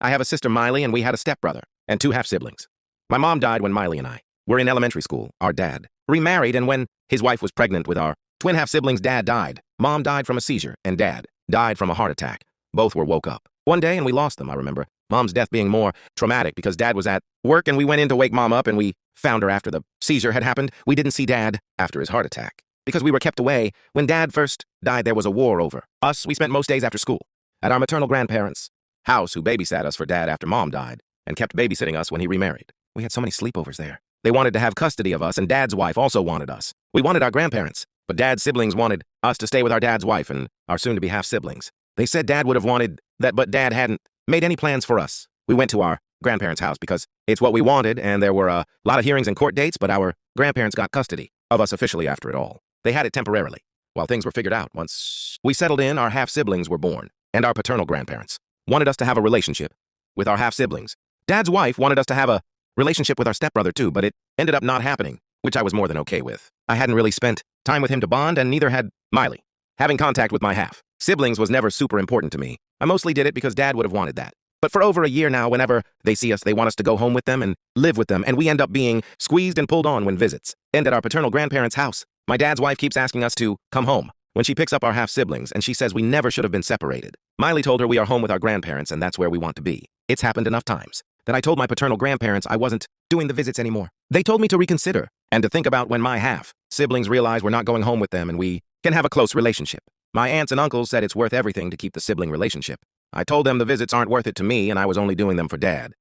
I have a sister, Miley, and we had a stepbrother and two half-siblings. My mom died when Miley and I were in elementary school. Our dad remarried, and when his wife was pregnant with our twin half-siblings, Dad died. Mom died from a seizure, and Dad died from a heart attack. Both were woke up one day, and we lost them, I remember. Mom's death being more traumatic because Dad was at work, and we went in to wake Mom up, and we found her after the seizure had happened. We didn't see Dad after his heart attack because we were kept away. When Dad first died, there was a war over us. We spent most days after school at our maternal grandparents' house, who babysat us for Dad after Mom died and kept babysitting us when he remarried. We had so many sleepovers there. They wanted to have custody of us, and Dad's wife also wanted us. We wanted our grandparents, but Dad's siblings wanted us to stay with our dad's wife and our soon-to-be half-siblings. They said Dad would have wanted that, but Dad hadn't made any plans for us. We went to our grandparents' house because it's what we wanted, and there were a lot of hearings and court dates, but our grandparents got custody of us officially after it all. They had it temporarily, while things were figured out. Once we settled in, our half-siblings were born, and our paternal grandparents wanted us to have a relationship with our half-siblings. Dad's wife wanted us to have a relationship with our stepbrother too, but it ended up not happening, which I was more than okay with. I hadn't really spent time with him to bond, and neither had Miley. Having contact with my half-siblings was never super important to me. I mostly did it because Dad would have wanted that. But for over a year now, whenever they see us, they want us to go home with them and live with them, and we end up being squeezed and pulled on when visits end at our paternal grandparents' house. My dad's wife keeps asking us to come home when she picks up our half-siblings, and she says we never should have been separated. Miley told her we are home with our grandparents, and that's where we want to be. It's happened enough times that I told my paternal grandparents I wasn't doing the visits anymore. They told me to reconsider and to think about when my half-siblings realize we're not going home with them and we can have a close relationship. My aunts and uncles said it's worth everything to keep the sibling relationship. I told them the visits aren't worth it to me, and I was only doing them for Dad.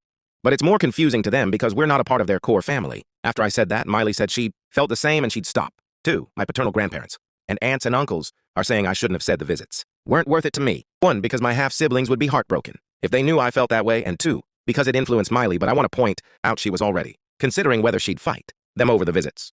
But it's more confusing to them because we're not a part of their core family. After I said that, Miley said she felt the same and she'd stop. Two, my paternal grandparents and aunts and uncles are saying I shouldn't have said the visits weren't worth it to me. One, because my half-siblings would be heartbroken if they knew I felt that way, and two, because it influenced Miley, but I want to point out she was already considering whether she'd fight them over the visits.